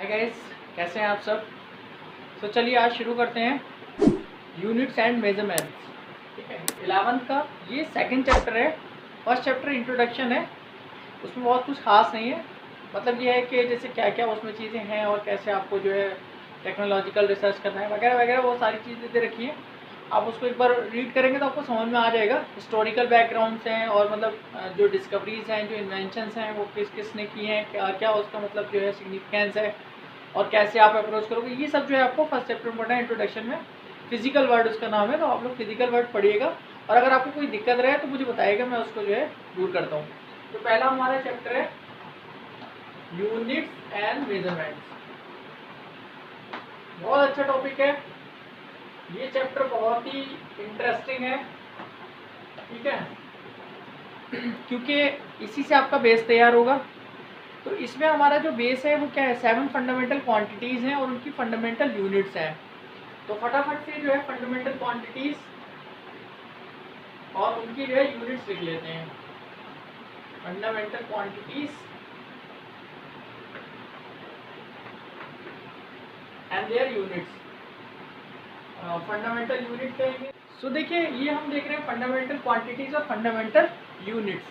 Hi guys, कैसे हैं आप सब। तो चलिए आज शुरू करते हैं यूनिट्स एंड मेजरमेंट्स। ठीक है, 11th का ये सेकंड चैप्टर है। फर्स्ट चैप्टर इंट्रोडक्शन है, उसमें बहुत कुछ खास नहीं है। मतलब ये है कि जैसे क्या क्या उसमें चीज़ें हैं और कैसे आपको जो है टेक्नोलॉजिकल रिसर्च करना है वगैरह वगैरह, वो सारी चीज़ें दे रखी हैं। आप उसको एक बार रीड करेंगे तो आपको समझ में आ जाएगा। हिस्टोरिकल बैकग्राउंड्स हैं और मतलब जो डिस्कवरीज हैं, जो इन्वेंशंस हैं, वो किस किस ने की हैं, क्या क्या उसका मतलब जो है सिग्निफिकेंस है और कैसे आप अप्रोच करोगे, ये सब जो है आपको फर्स्ट चैप्टर में पढ़ना है इंट्रोडक्शन में। फिजिकल वर्ड उसका नाम है, तो आप लोग फिजिकल वर्ड पढ़िएगा और अगर आपको कोई दिक्कत रहे तो मुझे बताइएगा, मैं उसको जो है दूर करता हूँ। तो पहला हमारा चैप्टर है यूनिट्स एंड मेजरमेंट्स। बहुत अच्छा टॉपिक है ये चैप्टर, बहुत ही इंटरेस्टिंग है। ठीक है, क्योंकि इसी से आपका बेस तैयार होगा। तो इसमें हमारा जो बेस है वो क्या है, 7 फंडामेंटल क्वांटिटीज़ हैं और उनकी फंडामेंटल यूनिट्स हैं। तो फटाफट से जो है फंडामेंटल क्वांटिटीज़ और उनकी जो है यूनिट्स लिख लेते हैं। Fundamental quantities and their units. Fundamental unit कहेंगे। सो देखिए, ये हम देख रहे हैं फंडामेंटल क्वांटिटीज़ और फंडामेंटल यूनिट्स।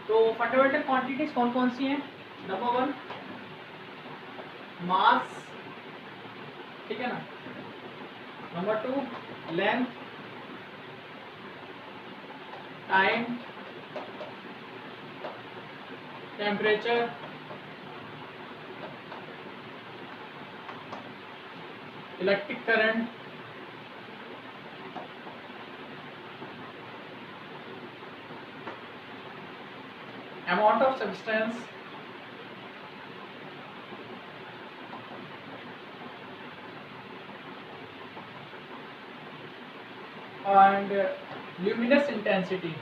तो फंडामेंटल क्वांटिटीज़ कौन कौन सी हैं। नंबर 1 मास, ठीक है ना। Number 2 length, time, temperature, electric current, amount of substance, and luminous intensity.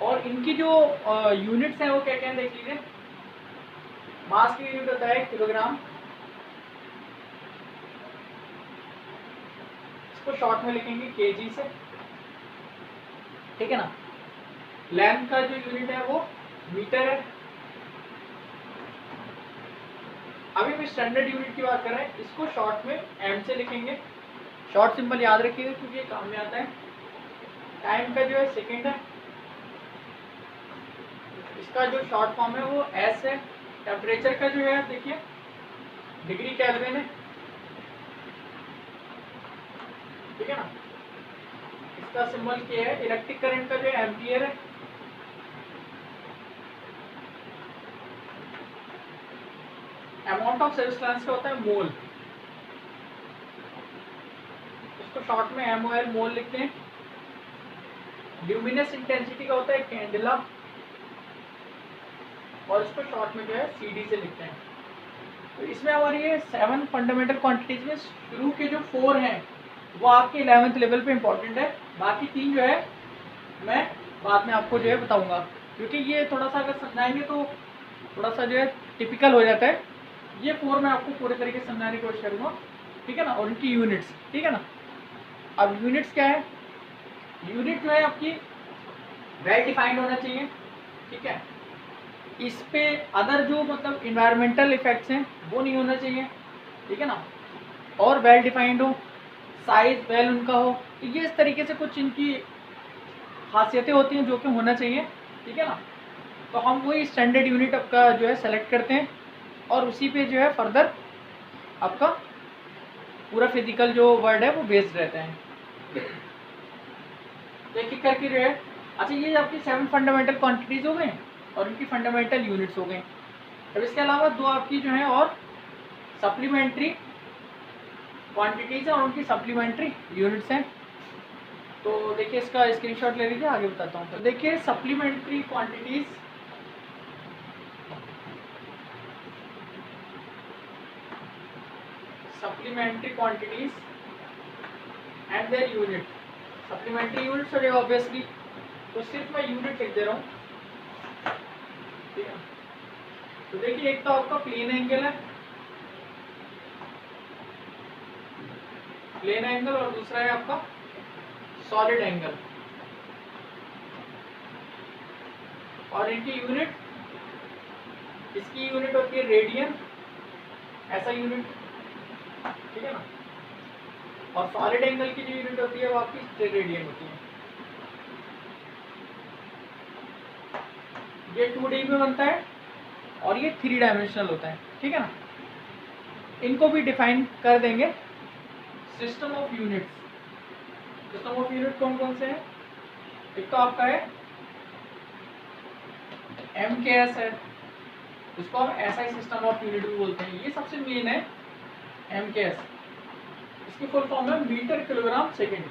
और इनकी जो यूनिट्स हैं वो क्या क्या हैं देख लीजिए। मास की यूनिट होता है किलोग्राम, इसको शॉर्ट में लिखेंगे केजी से, ठीक है ना। लेंथ का जो यूनिट है वो मीटर है। अभी हम स्टैंडर्ड यूनिट की बात कर रहे हैं, इसको शॉर्ट में एम से लिखेंगे। शॉर्ट सिंपल याद रखिएगा क्योंकि ये काम में आता है। टाइम का जो है सेकेंड है, इसका जो शॉर्ट फॉर्म है वो एस है। टेम्परेचर का जो है देखिए डिग्री केल्विन है, ठीक है ना। इसका सिंबल क्या है। इलेक्ट्रिक करंट का जो है एम्पियर है। अमाउंट ऑफ सब्सटेंस का होता है मोल, इसको शॉर्ट में MOL मोल लिखते हैं। ल्यूमिनस इंटेंसिटी का होता है कैंडेला और इसको शॉर्ट में जो है CD से लिखते हैं। तो इसमें हमारी ये 7 फंडामेंटल क्वांटिटीज में शुरू के जो 4 हैं वो आपके 11th लेवल पे इंपॉर्टेंट है। बाकी 3 जो है मैं बाद में आपको जो है बताऊंगा, क्योंकि ये थोड़ा सा अगर समझाएंगे तो थोड़ा सा जो है टिपिकल हो जाता है। ये 4 मैं आपको पूरे तरीके से समझाने की कोशिश करूँगा, ठीक है ना। और उनकी यूनिट्स, ठीक है ना। अब यूनिट्स क्या है, यूनिट जो है आपकी वेल डिफाइंड होना चाहिए, ठीक है। इस पे अदर जो मतलब इन्वायरमेंटल इफेक्ट्स हैं वो नहीं होना चाहिए, ठीक है ना। और वेल डिफाइंड हो, साइज वेल उनका हो, तो ये इस तरीके से कुछ इनकी खासियतें होती हैं जो कि होना चाहिए, ठीक है ना। तो हम वही स्टैंडर्ड यूनिट आपका जो है सेलेक्ट करते हैं और उसी पे जो है फर्दर आपका पूरा फिजिकल जो वर्ड है वो बेस्ड रहता है। एक एक करके जो है, अच्छा ये आपकी 7 फंडामेंटल क्वांटिटीज हो गए और इनकी फंडामेंटल यूनिट्स हो गए। अब इसके अलावा 2 आपकी जो है और सप्लीमेंट्री क्वांटिटीज हैं और उनकी सप्लीमेंट्री यूनिट्स हैं। तो देखिए इसका स्क्रीनशॉट ले लीजिए, आगे बताता हूँ। तो देखिए supplementary quantities, supplementary quantities and their unit. Supplementary units हो जाएगा ऑब्वियसली, तो सिर्फ मैं यूनिट लिख दे रहा हूँ, ठीक है। तो देखिए एक तो आपका प्लेन एंगल है, प्लेन एंगल, और दूसरा है आपका सॉलिड एंगल। और इनकी यूनिट, इसकी यूनिट होती है रेडियन, ऐसा यूनिट, ठीक है ना। और सॉलिड एंगल की जो यूनिट होती है वो आपकी रेडियन होती है। ये 2D में बनता है और ये 3 डायमेंशनल होता है, ठीक है ना। इनको भी डिफाइन कर देंगे। System of units, system of unit कौन कौन से हैं? एक तो आपका है MKS है, इसको हम SI सिस्टम ऑफ यूनिट भी बोलते हैं, ये सबसे मेन है MKS। इसकी फुल फॉर्म है मीटर किलोग्राम सेकेंड।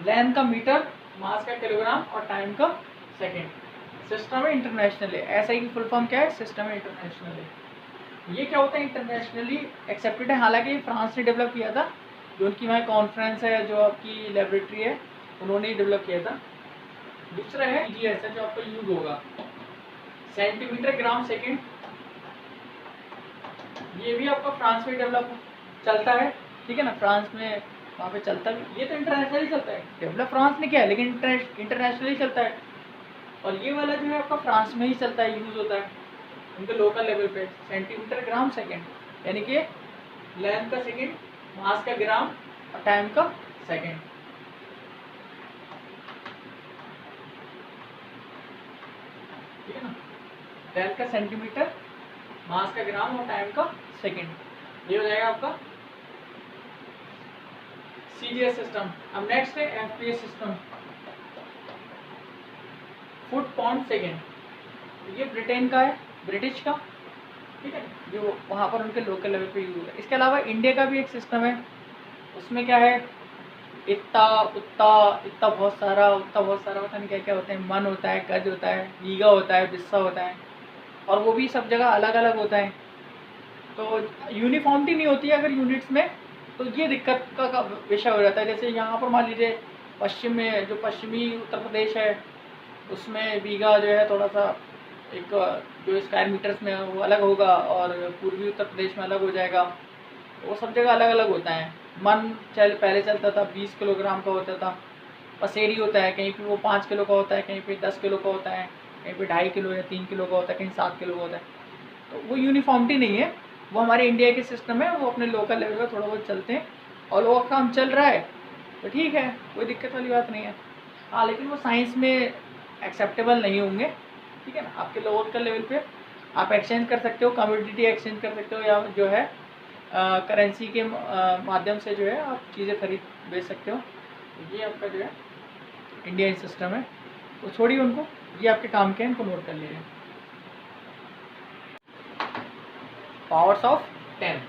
लेंथ का मीटर, मास का किलोग्राम और टाइम का सेकेंड। सिस्टम है इंटरनेशनल है। SI की फुल फॉर्म क्या है? सिस्टम है इंटरनेशनल है। ये क्या होता है? इंटरनेशनली एक्सेप्टेड है। हालांकि ये फ्रांस ने डेवलप किया था, जो उनकी वहाँ कॉन्फ्रेंस है, जो आपकी लेबोरेटरी है, उन्होंने ही डेवलप किया था। दूसरा है EGS है, जो आपका यूज होगा, सेंटीमीटर ग्राम सेकेंड। ये भी आपका फ्रांस में डेवलप चलता है, ठीक है ना। फ्रांस में वहाँ पे चलता है, ये तो इंटरनेशनली चलता है। डेवलप फ्रांस ने किया है, लेकिन इंटरनेशनली चलता है। और ये वाला जो है आपका फ्रांस में ही चलता है, यूज होता है उनके लोकल लेवल पे। सेंटीमीटर ग्राम सेकेंड, यानी कि लेंथ का सेकेंड, मास का ग्राम और टाइम का सेकेंड, ठीक है ना। लेंथ का सेंटीमीटर, मास का ग्राम और टाइम का सेकेंड, ये हो जाएगा आपका CGS सिस्टम। अब नेक्स्ट है FPS system, foot pound second. ये ब्रिटेन का है, ब्रिटिश का, ठीक है, जो वहाँ पर उनके लोकल लेवल पे यूज है। इसके अलावा इंडिया का भी एक सिस्टम है, उसमें क्या है, इतना उतना इतना बहुत सारा, उतना बहुत सारा, पता नहीं क्या क्या होता है, मन होता है, गज होता है, बीघा होता है, बिस्सा होता है, और वो भी सब जगह अलग अलग होता है। तो यूनिफॉर्मिटी नहीं होती है अगर यूनिट्स में, तो ये दिक्कत का विषय हो जाता है। जैसे यहाँ पर मान लीजिए पश्चिम में, जो पश्चिमी उत्तर प्रदेश है, उसमें बीघा जो है थोड़ा सा एक जो स्क्वायर मीटर्स में वो अलग होगा, और पूर्वी उत्तर प्रदेश में अलग हो जाएगा। वो सब जगह अलग अलग होता है। मन पहले चलता था 20 किलोग्राम का होता था। पसेरी होता है, कहीं पे वो 5 किलो का होता है, कहीं पे 10 किलो का होता है, कहीं पे 2.5 किलो या 3 किलो का होता है, कहीं 7 किलो का होता है। तो वो यूनिफॉर्मिटी नहीं है, वो हमारे इंडिया के सिस्टम है, वो अपने लोकल लेवल पर थोड़ा बहुत चलते हैं, और वो काम चल रहा है तो ठीक है, कोई दिक्कत वाली बात नहीं है। हाँ, लेकिन वो साइंस में एक्सेप्टेबल नहीं होंगे, ठीक है ना। आपके लोकल लेवल पे आप एक्सचेंज कर सकते हो, कम्योडिटी एक्सचेंज कर सकते हो, या जो है करेंसी के माध्यम से जो है आप चीज़ें खरीद बेच सकते हो। ये आपका जो है इंडियन सिस्टम है, तो छोड़िए उनको, ये आपके काम के हैं, इनको नोट कर लीजिए। Powers of 10।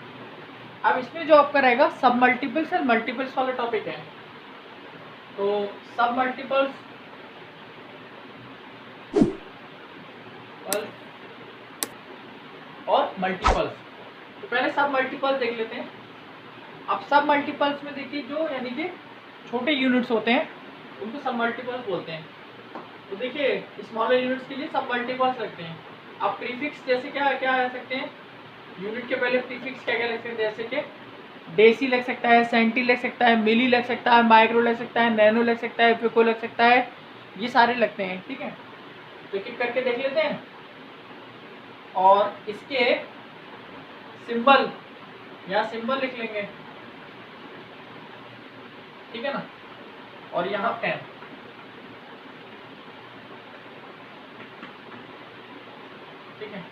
अब इसमें जो आपका रहेगा सब मल्टीपल्स और मल्टीपल्स वाला टॉपिक है। तो सब मल्टीपल्स और मल्टीपल्स, तो पहले सब मल्टीपल्स देख लेते हैं। अब सब मल्टीपल्स में देखिए, जो यानी कि छोटे यूनिट्स होते हैं उनको सब मल्टीपल्स बोलते हैं। तो देखिए स्मॉलर यूनिट्स के लिए सब मल्टीपल्स रखते हैं। अब प्रीफिक्स जैसे क्या क्या रख सकते हैं, यूनिट के पहले प्रीफिक्स क्या क्या लग सकते हैं, जैसे कि डेसी लग सकता है, सेंटी लग सकता है, मिली लग सकता है, माइक्रो लग सकता है, नैनो लग सकता है, पिको लग सकता है, ये सारे लगते हैं, ठीक है। तो एक एक करके देख लेते हैं, और इसके सिंबल, यहाँ सिंबल लिख लेंगे, ठीक है ना, और यहाँ 10, ठीक है।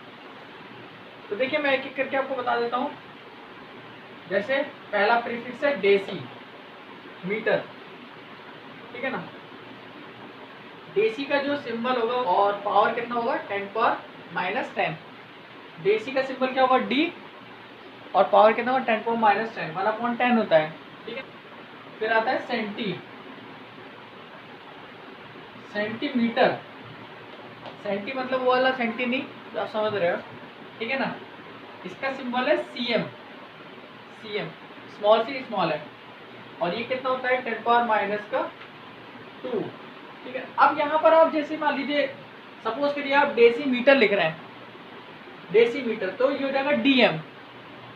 तो देखिए मैं एक एक करके आपको बता देता हूँ। जैसे पहला प्रीफिक्स है डेसी, मीटर, ठीक है ना। डेसी का जो सिंबल होगा और पावर कितना होगा, 10⁻⁻10। डेसी का सिंबल क्या होगा, डी, और पावर कितना होगा, 10⁻⁻10, 1/10 होता है, ठीक है। फिर आता है सेंटी, सेंटीमीटर, सेंटी मतलब वो वाला सेंटी नहीं, तो आप समझ रहे हो, ठीक है ना। इसका सिंबल है CM, CM small C small है, और ये कितना होता है, 10⁻⁻2, ठीक है। अब यहाँ पर आप जैसे मान लीजिए सपोज करिए आप डेसी मीटर लिख रहे हैं, डेसी मीटर, तो ये हो जाएगा डीएम,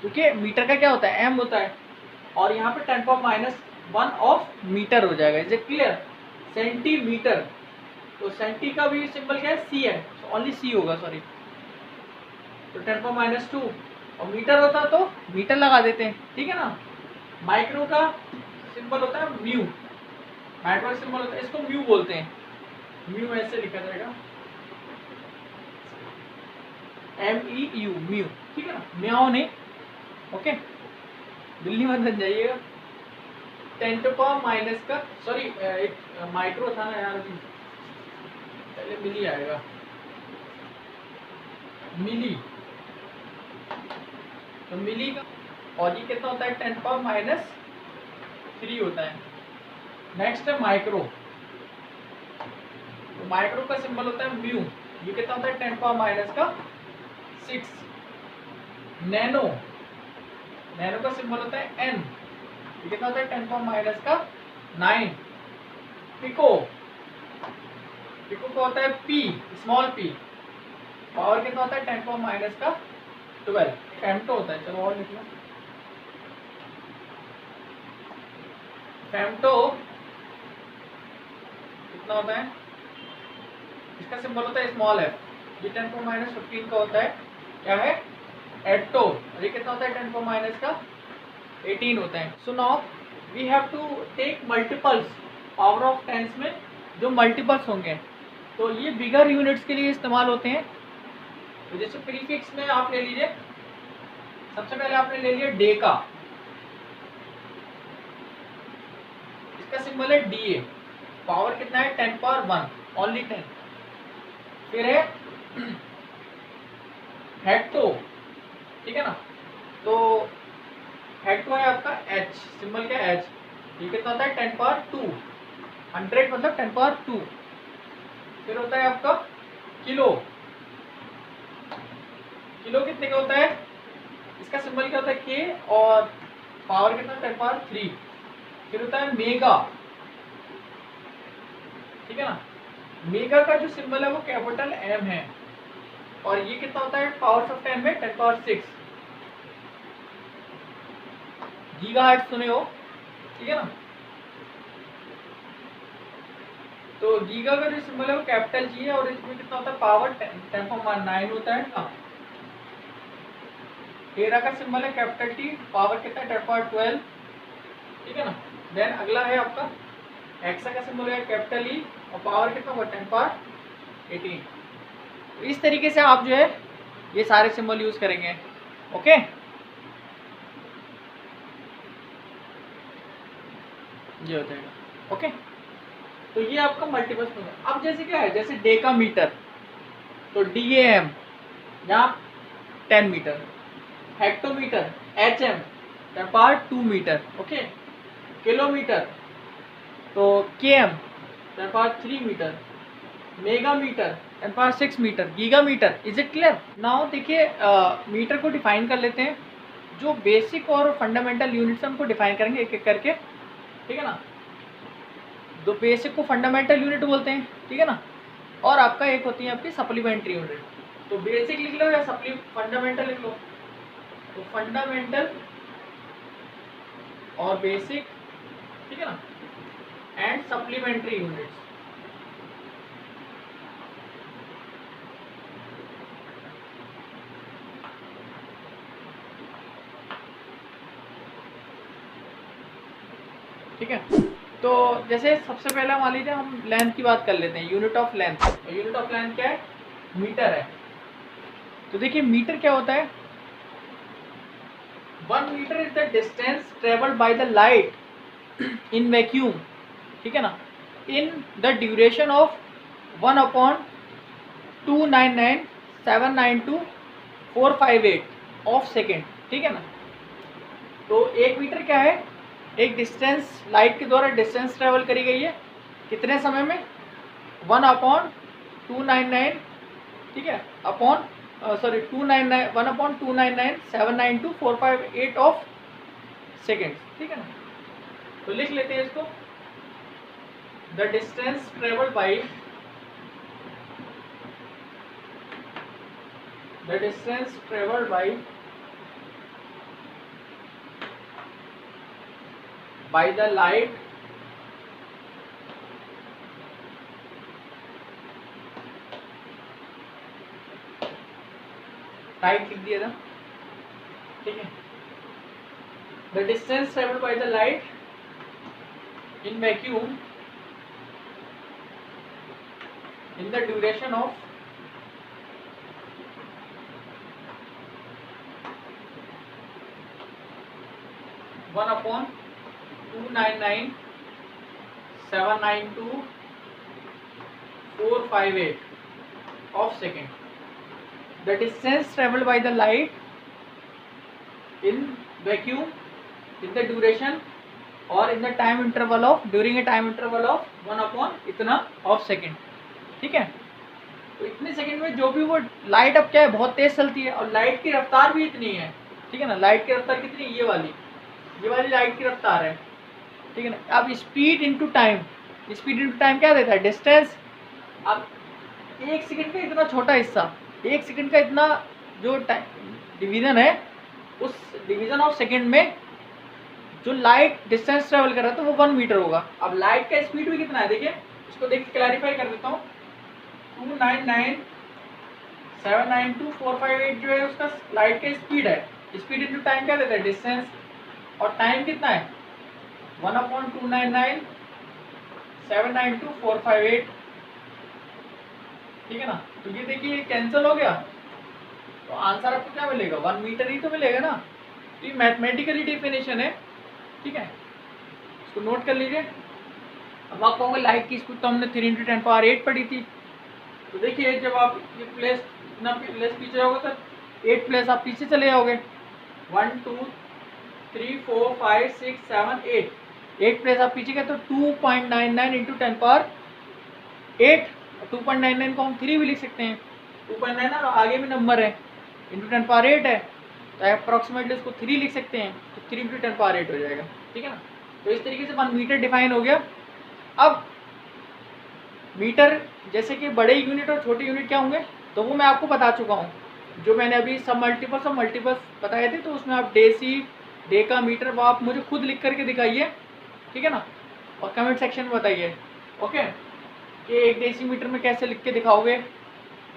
क्योंकि मीटर का क्या होता है, एम होता है, और यहाँ पे 10⁻⁻1 ऑफ मीटर हो जाएगा। Is it clear. सेंटीमीटर, तो सेंटी का भी सिंबल क्या है, सी है, ओनली सी होगा, सॉरी। तो 10⁻²। और मीटर होता तो मीटर लगा देते हैं, ठीक है ना। माइक्रो का सिंबल होता है म्यू, माइक्रो का सिंबल होता है, इसको म्यू बोलते हैं, म्यू ऐसे लिखा जाएगा, MEU, म्यू, ठीक है ना, म्याओ नहीं, ओके, बिल्ली मत बन जाइएगा। 10⁻⁻, का सॉरी एक माइक्रो था ना यार, अभी पहले मिली आएगा, मिली, तो मिली का, और ये कितना होता है, 10⁻³ होता है। नेक्स्ट है माइक्रो, तो माइक्रो का सिंबल होता है म्यू, ये कितना होता है, 10⁻⁶। नैनो, नैनो का सिंबल होता है N, ये कितना होता है, 10⁻⁹। पिको, पिको का होता है P, स्मॉल p, पावर कितना होता है, 10⁻⁻12। फेम्टो होता है, चलो और लिख लो, फेम्टो कितना होता है, इसका सिंबल होता है स्मॉल f, ये 10⁻15 का होता है, क्या है, एटो, और ये कितना होता है, 10⁻18 होता है। So now we have to take multiples, power of tens में जो मल्टीपल्स होंगे, तो ये बिगर यूनिट्स के लिए इस्तेमाल होते हैं। तो जैसे प्रीफिक्स में आप ले लीजिए, सबसे पहले आपने ले लिया डेका, इसका सिंबल है DA, पावर कितना है, 10⁻1, ओनली 10। फिर है हेक्टो, ठीक है ना, तो हेक्टो है आपका H, सिंबल क्या है, H, ये कितना होता है, 10⁻2, 100 मतलब 10⁻2। फिर होता है आपका किलो, किलो कितने का होता है, इसका सिंबल क्या होता है, K, और पावर कितना, 10⁻3। फिर होता है मेगा, ठीक है ना, मेगा का जो सिंबल है वो कैपिटल M है, और ये कितना होता है, पावर ऑफ 10 में 10⁻6। गीगाहर्ट्ज सुने हो, ठीक है ना, तो गीगा का जो सिंबल है वो कैपिटल G है, और इसमें कितना होता है, पावर 10⁻9 होता है ना। टेरा का सिंबल है कैपिटल T, पावर कितना है, 10⁻12, ठीक है ना। देन अगला है आपका हेक्सा का सिंबल है कैपिटल E, और पावर कितना होगा, 10⁻18। तो इस तरीके से आप जो है ये सारे सिंबल यूज करेंगे, ओके। ये हो जाएगा, ओके। तो ये आपका मल्टीपल सिंबल। अब जैसे क्या है, जैसे डेका मीटर, तो DAM, यहाँ 10 metre, hectometre HM, 10⁻2 metre, okay. Kilometre तो KM, 10⁻3 metre, megametre 10⁻6 metre, gigametre. Is it clear? Now देखिए मीटर को डिफाइन कर लेते हैं, जो बेसिक और फंडामेंटल यूनिट्स हमको डिफाइन करेंगे एक एक करके, ठीक है ना। दो बेसिक को फंडामेंटल यूनिट बोलते हैं, ठीक है ना, और आपका एक होती है आपकी सप्लीमेंट्री यूनिट। तो बेसिक लिख लो या फंडामेंटल लिख लो, तो फंडामेंटल और बेसिक, ठीक है ना, एंड सप्लीमेंट्री यूनिट्स। ठीक है, तो जैसे सबसे पहले मान लीजिए हम लेंथ की बात कर लेते हैं, unit of length. Unit of length क्या है, मीटर है। तो देखिए मीटर क्या होता है, 1 metre is the distance travelled by the light in vacuum, ठीक है ना, in the duration of 1/299,792,458 of second, ठीक है ना। तो 1 मीटर क्या है, एक डिस्टेंस, लाइट के द्वारा डिस्टेंस ट्रेवल करी गई है कितने समय में, 1/299, ठीक है, अपॉन सॉरी 1/299,792,458 ऑफ सेकेंड, ठीक है ना। तो लिख लेते हैं इसको, the distance travelled by, the distance travelled by by the light light लिख दिया था, ठीक है। The distance travelled by the light in vacuum in the duration of 1/299,792,458 of second. The distance traveled by the light in vacuum in the duration or in the time interval of during a time interval of 1 इतना of second, ठीक है। तो इतने second में जो भी वो light अब क्या है बहुत तेज चलती है और लाइट की रफ्तार भी इतनी है, ठीक है ना। लाइट की रफ्तार कितनी, ये वाली लाइट की रफ्तार है, ठीक है ना। अब speed into time, speed into time क्या देता है, डिस्टेंस। अब एक सेकंड का इतना छोटा हिस्सा, एक सेकंड का इतना जो डिवीजन है, उस डिवीजन ऑफ सेकंड में जो लाइट डिस्टेंस ट्रेवल कर रहा है तो वो 1 मीटर होगा। अब लाइट का स्पीड भी कितना है, देखिए इसको देख क्लैरिफाई कर देता हूँ। 299,792,458 जो है उसका लाइट का स्पीड है। स्पीड इनटू टाइम क्या देता है, डिस्टेंस, और टाइम कितना है 1/299,792,458, ठीक है ना। तो ये देखिए कैंसिल हो गया, तो आंसर आपको क्या मिलेगा, 1 मीटर ही तो मिलेगा ना। तो ये मैथमेटिकली डेफिनेशन है, ठीक है, इसको नोट कर लीजिए। अब आप कहोगे लाइट की स्पीड तो हमने 3 × 10⁸ पढ़ी थी। तो देखिए जब आप ये प्लेस इतना प्लेस पीछे जाओगे तो 8 प्लेस आप पीछे चले जाओगे। 1 2 3 4 5 6 7 8 प्लेस आप पीछे गए तो 2.99 × 10⁸। 2.99 को हम 3 भी लिख सकते हैं। 2.99 और आगे भी नंबर है, इंटू 10⁸ है, तो अप्रॉक्सीमेटली उसको 3 लिख सकते हैं, तो 3 × 10⁸ हो जाएगा, ठीक है ना। तो इस तरीके से 1 मीटर डिफाइन हो गया। अब मीटर जैसे कि बड़े यूनिट और छोटे यूनिट क्या होंगे तो वो मैं आपको बता चुका हूँ, जो मैंने अभी सब मल्टीपल्स बताए थे। तो उसमें आप डेसी, डेका, मीटर, वो आप मुझे खुद लिख करके दिखाइए, ठीक है ना, और कमेंट सेक्शन में बताइए, ओके, कि 1 डेसीमीटर में कैसे लिख के दिखाओगे,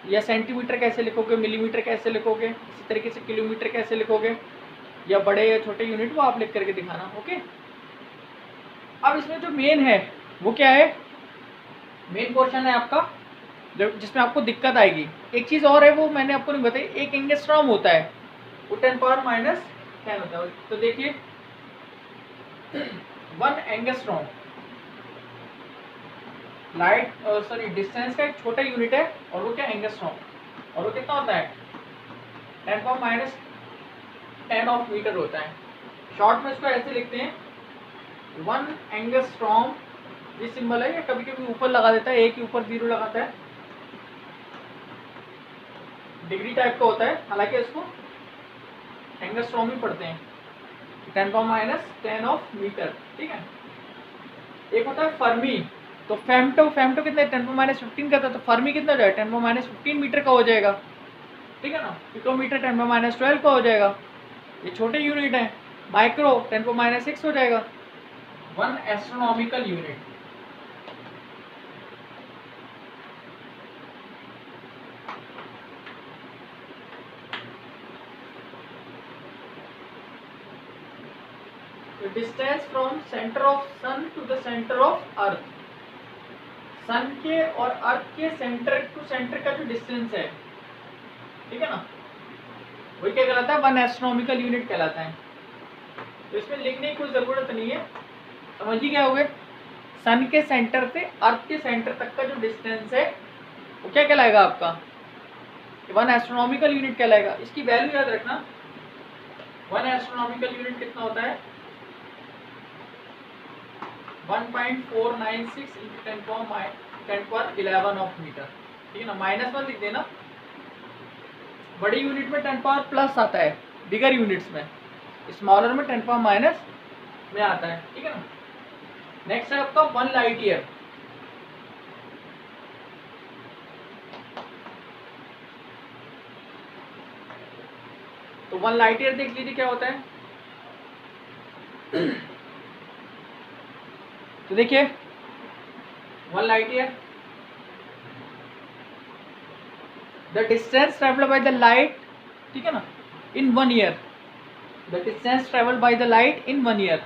या सेंटीमीटर कैसे लिखोगे, मिलीमीटर कैसे लिखोगे, इसी तरीके से किलोमीटर कैसे लिखोगे, या बड़े या छोटे यूनिट वो आप लिख करके दिखाना, ओके। अब इसमें जो मेन है वो क्या है, मेन पोर्शन है आपका जिसमें आपको दिक्कत आएगी। एक चीज़ और है वो मैंने आपको नहीं बताई, एक एंगस्ट्रॉम होता है, वो 10⁻⁻10 होता है। तो देखिए 1 एंगस्ट्रॉम लाइट डिस्टेंस का एक छोटा यूनिट है, और वो क्या एंगस्ट्रॉम, और वो कितना होता है 10⁻10 ऑफ मीटर होता है। शॉर्ट में इसको ऐसे लिखते हैं 1 एंगस्ट्रॉम, ये सिंबल है, या कभी कभी ऊपर लगा देता है, एक के ऊपर 0 लगाता है, डिग्री टाइप का होता है, हालांकि इसको एंगस्ट्रॉम ही पढ़ते हैं। 10⁻10 ऑफ मीटर, ठीक है। एक होता है फर्मी, तो फेम्टो कितना 10⁻15 का था, तो फर्मी कितना हो जाएगा 10⁻15 मीटर का हो जाएगा, ठीक है ना। पिकोमीटर 10⁻12 का हो जाएगा, ये छोटे यूनिट है। माइक्रो 10⁻6 हो जाएगा। 1 astronomical unit, distance from centre of sun to the centre of earth, sun के और अर्थ के सेंटर टू सेंटर का जो डिस्टेंस है, ठीक है ना, वही क्या कहलाता है 1 एस्ट्रोनॉमिकल यूनिट कहलाता है। तो इसमें लिखने की कोई जरूरत नहीं है, समझिए क्या हो गए, सन के सेंटर से अर्थ के सेंटर तक का जो डिस्टेंस है वो क्या कहलाएगा आपका 1 एस्ट्रोनॉमिकल यूनिट कहलाएगा। इसकी वैल्यू याद रखना, 1 एस्ट्रोनॉमिकल यूनिट कितना होता है 1.496 × 10⁻11 ऑफ मीटर, ठीक है ना। -1 लिख देना, बड़ी यूनिट में 10⁻+ आता है, बिगर यूनिट्स में, स्मॉलर में 10⁻- में आता है, ठीक है ना। नेक्स्ट है आपका 1 लाइट ईयर, तो 1 लाइट ईयर देख लीजिए क्या होता है। तो देखिए 1 light year, the distance travelled by the light ठीक है ना, इन 1 year, the distance travel by the light in 1 year.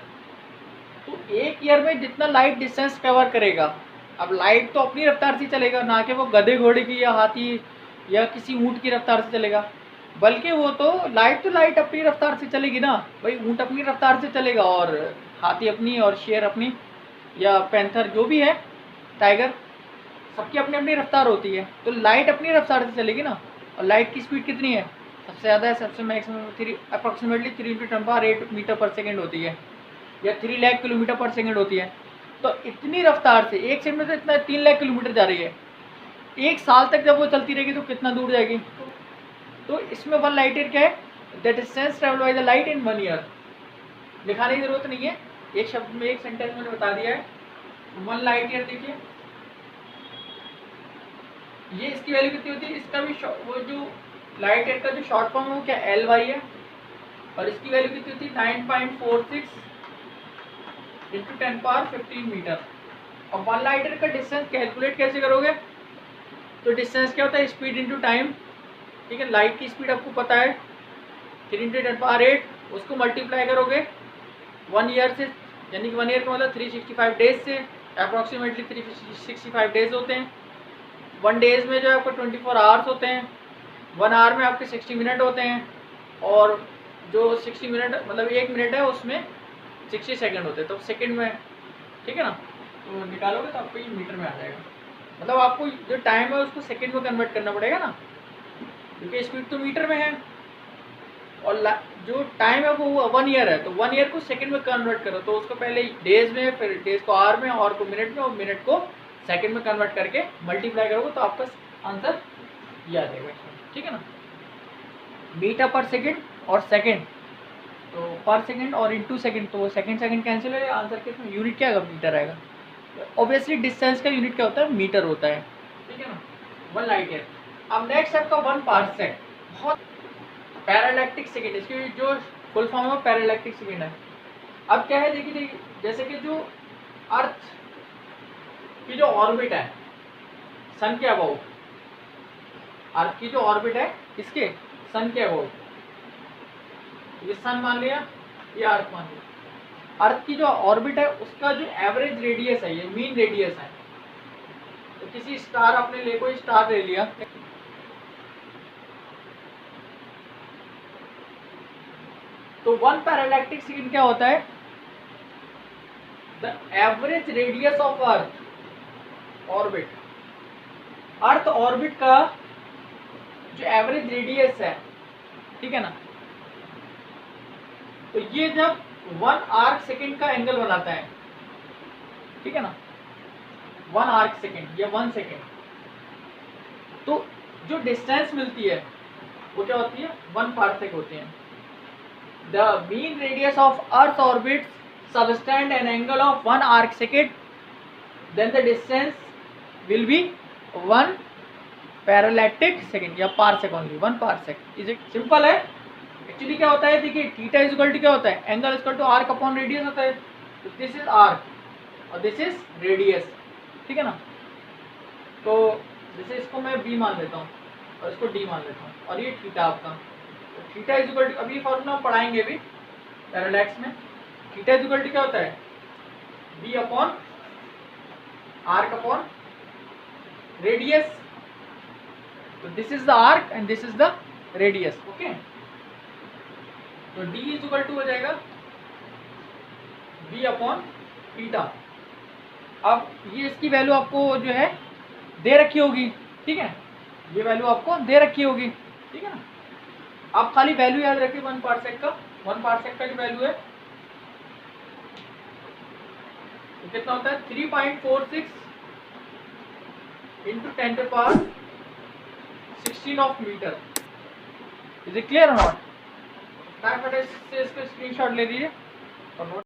तो 1 ईयर में जितना लाइट डिस्टेंस कवर करेगा, अब लाइट तो अपनी रफ्तार से चलेगा, ना कि वो गधे घोड़े की या हाथी या किसी ऊँट की रफ्तार से चलेगा, बल्कि वो तो लाइट अपनी रफ्तार से चलेगी ना भाई। ऊँट अपनी रफ्तार से चलेगा और हाथी अपनी और शेर अपनी, या पैंथर जो भी है, टाइगर, सबकी अपनी अपनी रफ्तार होती है। तो लाइट अपनी रफ्तार से चलेगी ना। और लाइट की स्पीड कितनी है, सबसे ज़्यादा है, सबसे मैक्सिमम अप्रॉक्सीमेटली 3 × 10⁸ मीटर पर सेकेंड होती है, या 3 लाख किलोमीटर पर सेकेंड होती है। तो इतनी रफ्तार से 1 सेकंड में से इतना 3 लाख किलोमीटर जा रही है। 1 साल तक जब वो चलती रहेगी तो कितना दूर जाएगी। तो इसमें 1 लाइट ईयर क्या है, the distance travel by the light in 1 year. लिखाने की जरूरत नहीं है, एक शब्द में, एक सेंटेंस में बता दिया है। 1 लाइट ईयर देखिए, ये इसकी वैल्यू कितनी होती है, इसका भी वो जो लाइट ईयर का जो शॉर्ट फॉर्म है वो क्या LY है, और इसकी वैल्यू कितनी होती है 9.46 × 10⁻15 मीटर। और 1 लाइट ईयर का डिस्टेंस कैलकुलेट कैसे करोगे, तो डिस्टेंस क्या होता है, स्पीड इंटू टाइम, ठीक है। लाइट की स्पीड आपको पता है 3 × 10⁸, उसको मल्टीप्लाई करोगे 1 ईयर से, यानी कि 1 ईयर का मतलब 365 डेज से, अप्रॉक्सीमेटली 365 डेज होते हैं। 1 डेज में जो है आपको 24 आवर्स होते हैं, 1 आवर में आपके 60 मिनट होते हैं, और जो 60 मिनट मतलब 1 मिनट है उसमें 60 सेकंड होते हैं, तो सेकंड में, ठीक है ना। तो निकालोगे तो आपको ये मीटर में आ जाएगा। मतलब आपको जो टाइम है उसको सेकंड में कन्वर्ट करना पड़ेगा ना, क्योंकि स्पीड तो मीटर में है, और जो टाइम है वो 1 ईयर है, तो 1 ईयर को सेकंड में कन्वर्ट करो, तो उसको पहले डेज में, फिर डेज को आवर में, और को मिनट में, और मिनट को सेकंड में कन्वर्ट करके मल्टीप्लाई करोगे तो आपका आंसर ये आ जाएगा, ठीक है ना। मीटर पर सेकंड और सेकंड, तो पर सेकंड और इनटू सेकंड, तो सेकंड कैंसिल है, आंसर कितना यूनिट क्या आएगा, मीटर आएगा। ऑब्वियसली डिस्टेंस का यूनिट क्या होता है, मीटर होता है, ठीक है ना। 1 लाइट ईयर। अब नेक्स्ट आपका 1 पार्सेक, बहुत पैरालैक्टिक सेकंड, इसकी जो फुल फॉर्म है वो पैरालैक्टिक सेकंड है। अब क्या है, देखिए जैसे कि जो अर्थ की जो ऑर्बिट है सन के अबाउ, अर्थ की जो ऑर्बिट है किसके, सन के अबाउ, ये सन मान लिया, ये अर्थ मान लिया। अर्थ की जो ऑर्बिट है उसका जो एवरेज रेडियस है, ये मीन रेडियस है। तो किसी स्टार, आपने ले कोई स्टार ले लिया, तो 1 पैरालैक्टिक सेकंड क्या होता है, the average radius of earth orbit, earth orbit का जो एवरेज रेडियस है, ठीक है ना। तो ये जब 1 आर्क सेकंड का एंगल बनाता है, ठीक है ना, 1 आर्क सेकंड या 1 सेकंड, तो जो डिस्टेंस मिलती है वो क्या होती है, 1 पार्सेक होती है। The mean radius of earth orbit subtend an angle of 1 arc second, then the distance will be 1 parallactic second या parsec only, 1 parsec. Is it simple है। एक्चुअली क्या होता है, देखिए थीटा इज इक्वल टू क्या होता है, angle is equal to arc upon radius होता है। तो दिस इज आर्क और दिस इज रेडियस, ठीक है ना। तो जैसे इसको मैं b मान लेता हूँ और इसको d मान लेता हूँ, और ये थीटा आपका, तो थीटा इज इक्वल टू, अभी फॉर्मूला हम पढ़ाएंगे अभी पैरालैक्स में। थीटा इज इक्वल टू क्या होता है, b upon arc upon radius. तो this is the arc and this is the radius, okay. तो d इज इक्वल टू हो जाएगा b अपॉन थीटा। अब ये इसकी वैल्यू आपको जो है दे रखी होगी, ठीक है, ये वैल्यू आपको दे रखी होगी, ठीक है ना। आप खाली वैल्यू याद रखिए 1 पार्सेक का, 1 पार्सेक का जो वैल्यू है तो कितना होता है, 3.46 × 10⁻16 of metre. Is it clear or not? फटाफट से इसको स्क्रीनशॉट ले लीजिए और